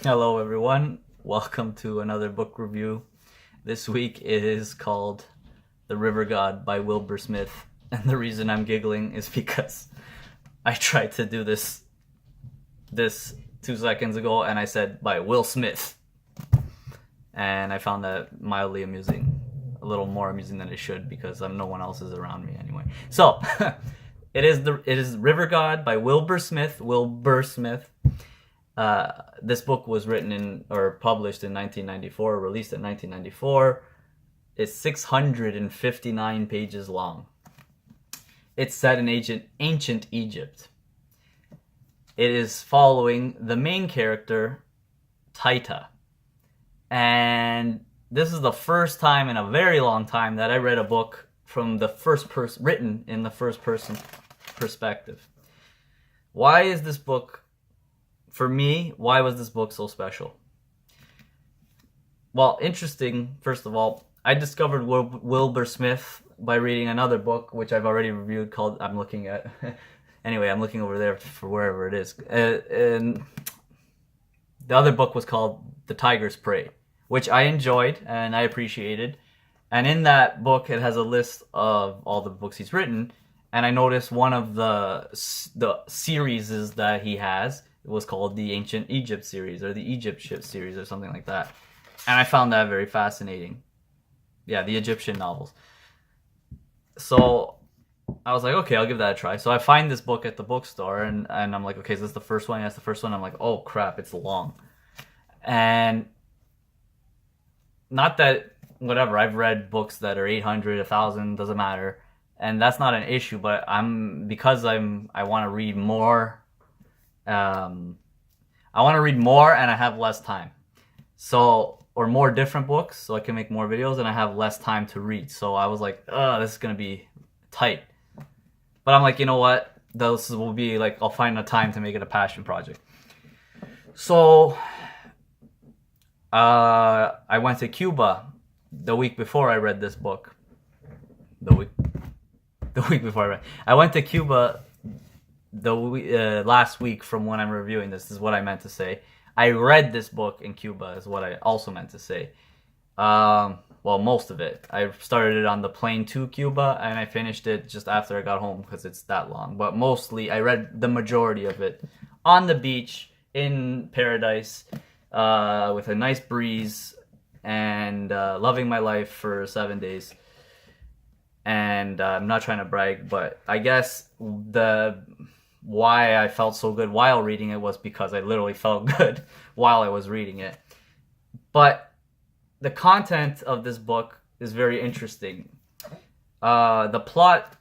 Hello, everyone. Welcome to another book review. This week is called The River God by Wilbur Smith. And the reason I'm giggling is because I tried to do this 2 seconds ago and I said by Will Smith. And I found that mildly amusing. A little more amusing than it should because no one else is around me anyway. So, it is River God by Wilbur Smith. This book was written or published in 1994, released in 1994. It's 659 pages long. It's set in ancient Egypt. It is following the main character, Taita. And this is the first time in a very long time that I read a book from the first person, written in the first person perspective. Why is this book, for me, why was this book so special? Well, interesting, first of all, I discovered Wilbur Smith by reading another book, which I've already reviewed, called, I'm looking over there for wherever it is. And the other book was called The Tiger's Prey, which I enjoyed and I appreciated. And in that book, it has a list of all the books he's written. And I noticed one of the series that he has was called the Ancient Egypt series or the Egypt Ship series or something like that. And I found that very fascinating. Yeah, the Egyptian novels. So I was like, okay, I'll give that a try. So I find this book at the bookstore and I'm like, okay, is this the first one? Yes, the first one. I'm like, oh crap, it's long. And not that, whatever, I've read books that are 800, 1,000, doesn't matter. And that's not an issue, but I want to read more. I want to read more and I have less time. So, or more different books so I can make more videos and I have less time to read. So I was like, this is going to be tight. But I'm like, you know what? This will be like, I'll find a time to make it a passion project. So, I went to Cuba the week before I read this book. The week before I went to Cuba last week from when I'm reviewing this. This is what I meant to say. I read this book in Cuba is what I also meant to say. Well, most of it. I started it on the plane to Cuba and I finished it just after I got home because it's that long. But mostly I read the majority of it on the beach in paradise with a nice breeze and loving my life for 7 days. And I'm not trying to brag, but I guess why I felt so good while reading it was because I literally felt good while I was reading it. But the content of this book is very interesting. The plot,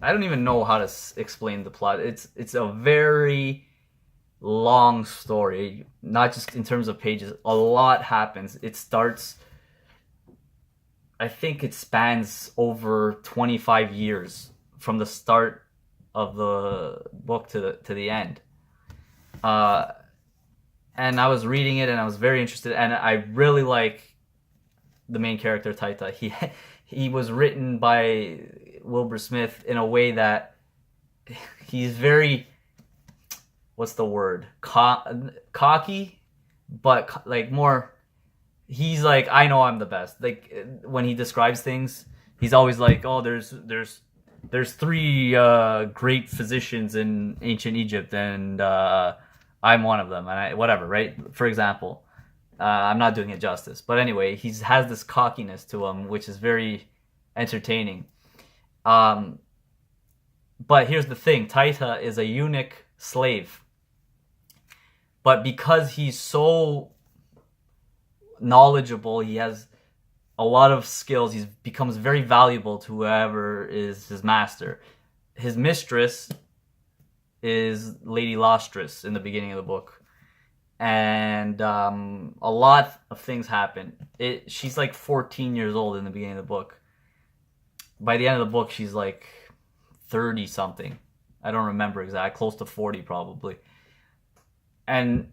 I don't even know how to explain the plot. It's a very long story, not just in terms of pages. A lot happens. It starts, I think it spans over 25 years from the start of the book to the end. And I was reading it and I was very interested and I really like the main character Taita. He was written by Wilbur Smith in a way that he's very, what's the word? Cocky, but like more, he's like, I know I'm the best. Like when he describes things, he's always like, oh, there's three great physicians in ancient Egypt, and I'm one of them, and whatever, right? For example, I'm not doing it justice, but anyway, he has this cockiness to him, which is very entertaining. But here's the thing: Taita is a eunuch slave, but because he's so knowledgeable, he has a lot of skills, he becomes very valuable to whoever is his master. His mistress is Lady Lostris in the beginning of the book. And a lot of things happen. She's like 14 years old in the beginning of the book. By the end of the book, she's like 30 something. I don't remember exactly, close to 40 probably. And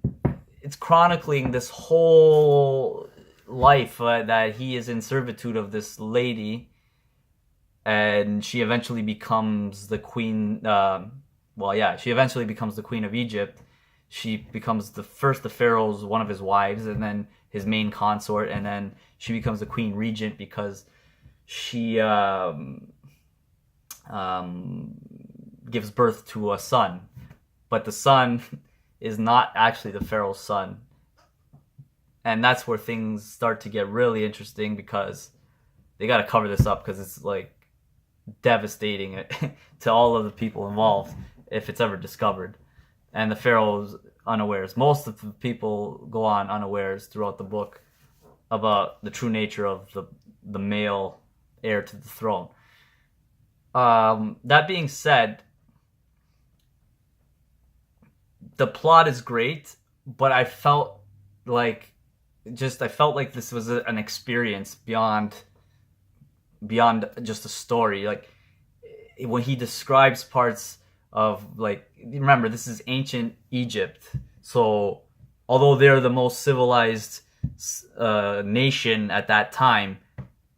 it's chronicling this whole life that he is in servitude of this lady, and she eventually becomes the queen. She eventually becomes the queen of Egypt. she becomes the pharaoh's one of his wives, and then his main consort, and then she becomes the queen regent because she gives birth to a son, but the son is not actually the pharaoh's son. And that's where things start to get really interesting, because they got to cover this up, because it's like devastating to all of the people involved if it's ever discovered. And the pharaoh's unawares. Most of the people go on unawares throughout the book about the true nature of the male heir to the throne. That being said, the plot is great, but I felt like this was an experience beyond just a story. Like, when he describes parts of, like, remember, this is ancient Egypt, so although they're the most civilized nation at that time,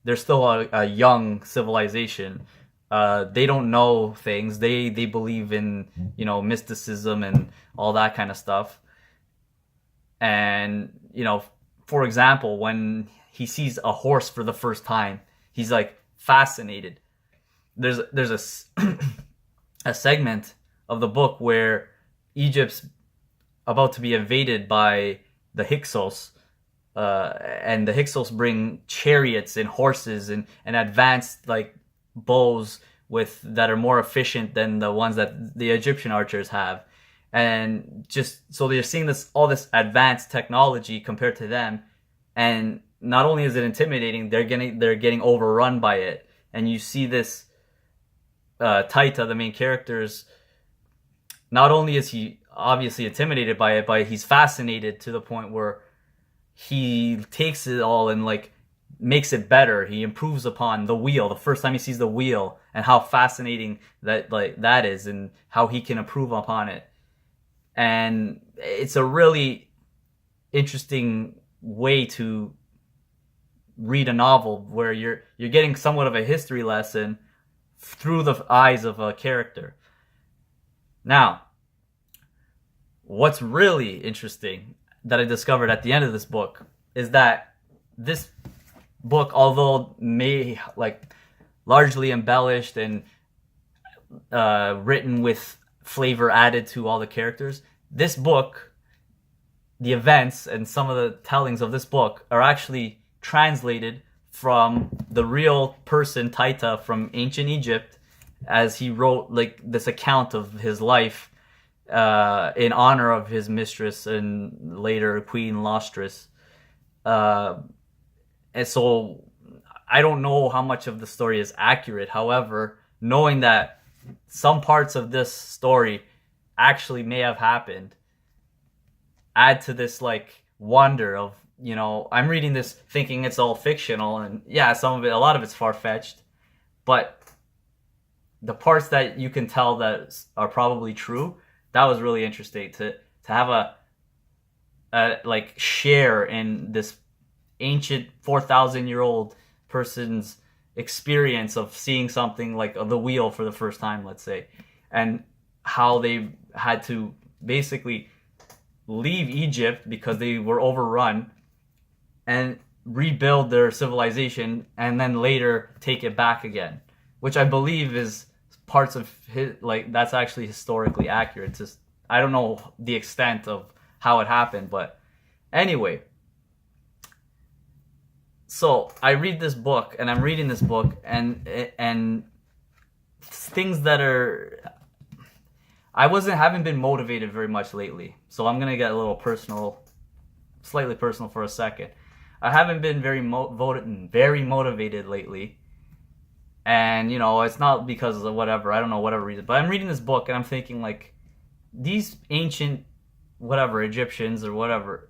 they're still a young civilization. They don't know things. They believe in, mysticism and all that kind of stuff. And, for example, when he sees a horse for the first time, he's like fascinated. There's a segment of the book where Egypt's about to be invaded by the Hyksos, and the Hyksos bring chariots and horses and advanced like bows that are more efficient than the ones that the Egyptian archers have. And just so they're seeing all this advanced technology compared to them, and not only is it intimidating, they're getting overrun by it. And you see this Taita, the main character's, not only is he obviously intimidated by it, but he's fascinated to the point where he takes it all and like makes it better. He improves upon the wheel. The first time he sees the wheel, and how fascinating that is, and how he can improve upon it. And it's a really interesting way to read a novel where you're getting somewhat of a history lesson through the eyes of a character. Now, what's really interesting that I discovered at the end of this book is that this book, although may like largely embellished and written with flavor added to all the characters, this book, the events and some of the tellings of this book are actually translated from the real person Taita from ancient Egypt, as he wrote like this account of his life in honor of his mistress and later Queen Lostris. And so I don't know how much of the story is accurate. However, knowing that some parts of this story actually may have happened add to this like wonder of, I'm reading this thinking it's all fictional, and yeah, a lot of it's far-fetched, but the parts that you can tell that are probably true, that was really interesting to have a like share in this ancient 4,000-year-old person's experience of seeing something like the wheel for the first time, let's say, and how they had to basically leave Egypt because they were overrun and rebuild their civilization, and then later take it back again, which I believe is parts of his, like, that's actually historically accurate. It's just, I don't know the extent of how it happened, but anyway. So I read this book, and I'm reading this book, and things that are, haven't been motivated very much lately. So I'm gonna get a little personal, slightly personal for a second. I haven't been very motivated lately, and it's not because of whatever, I don't know, whatever reason. But I'm reading this book, and I'm thinking like, these ancient whatever Egyptians or whatever,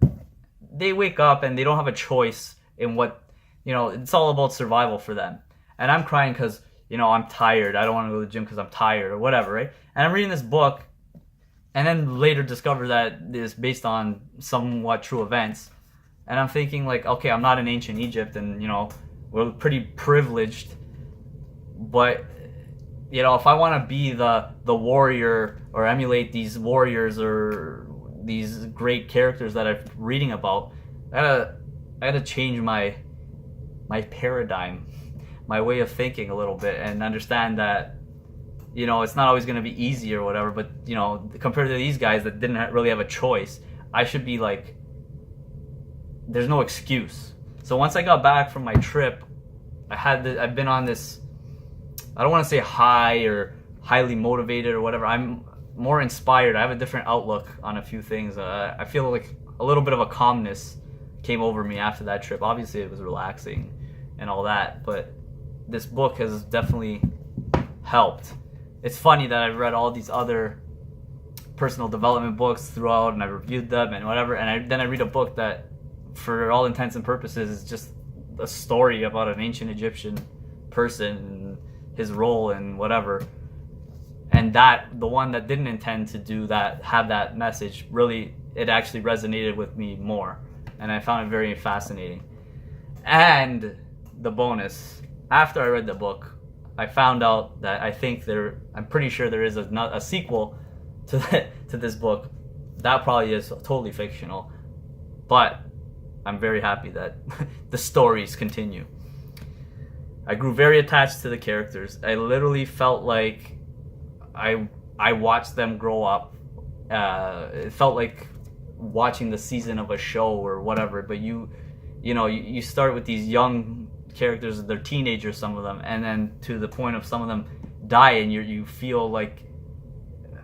they wake up and they don't have a choice in what. It's all about survival for them. And I'm crying because, I'm tired. I don't want to go to the gym because I'm tired or whatever, right? And I'm reading this book, and then later discover that it's based on somewhat true events. And I'm thinking like, okay, I'm not in ancient Egypt, and, we're pretty privileged. But, if I want to be the warrior or emulate these warriors or these great characters that I'm reading about, I had to change my paradigm, my way of thinking a little bit, and understand that, you know, it's not always going to be easy or whatever, but, you know, compared to these guys that didn't really have a choice, I should be like, there's no excuse. So once I got back from my trip, I've been on this, I don't want to say high or highly motivated or whatever. I'm more inspired. I have a different outlook on a few things. I feel like a little bit of a calmness came over me after that trip. Obviously it was relaxing and all that, but this book has definitely helped. It's funny that I've read all these other personal development books throughout, and I reviewed them and whatever, and then I read a book that, for all intents and purposes, is just a story about an ancient Egyptian person and his role and whatever. And that, the one that didn't intend to do that, have that message, really, it actually resonated with me more, and I found it very fascinating. And the bonus, after I read the book, I found out that I'm pretty sure there is a sequel to this book. That probably is totally fictional, but I'm very happy that the stories continue. I grew very attached to the characters. I literally felt like I watched them grow up. It felt like watching the season of a show or whatever, but you start with these young characters, they're teenagers, some of them, and then to the point of some of them die, and you feel like,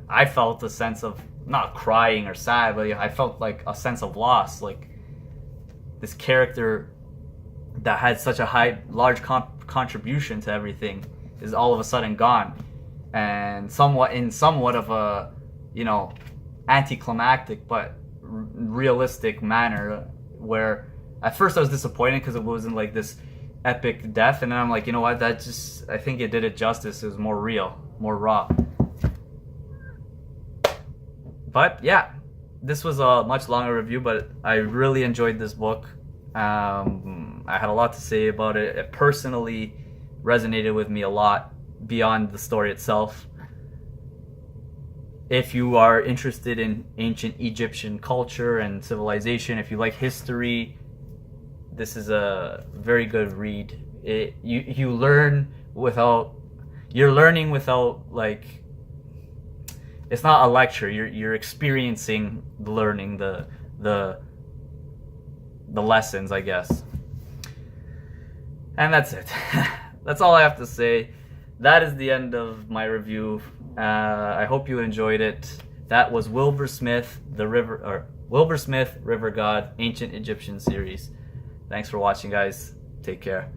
I felt a sense of, not crying or sad, but I felt like a sense of loss. Like, this character that had such a large contribution to everything is all of a sudden gone, and somewhat of a, you know, anticlimactic but realistic manner, where at first I was disappointed because it wasn't like this epic death, and then I'm like, you know what, I think it did it justice. It was more real, more raw. But yeah, this was a much longer review, but I really enjoyed this book. I had a lot to say about it. It personally resonated with me a lot beyond the story itself. If you are interested in ancient Egyptian culture and civilization, if you like history, this is a very good read. You're learning without, like, it's not a lecture. You're experiencing learning the lessons, I guess. And that's it. That's all I have to say. That is the end of my review. I hope you enjoyed it. That was Wilbur Smith, Wilbur Smith, River God, Ancient Egyptian series. Thanks for watching, guys. Take care.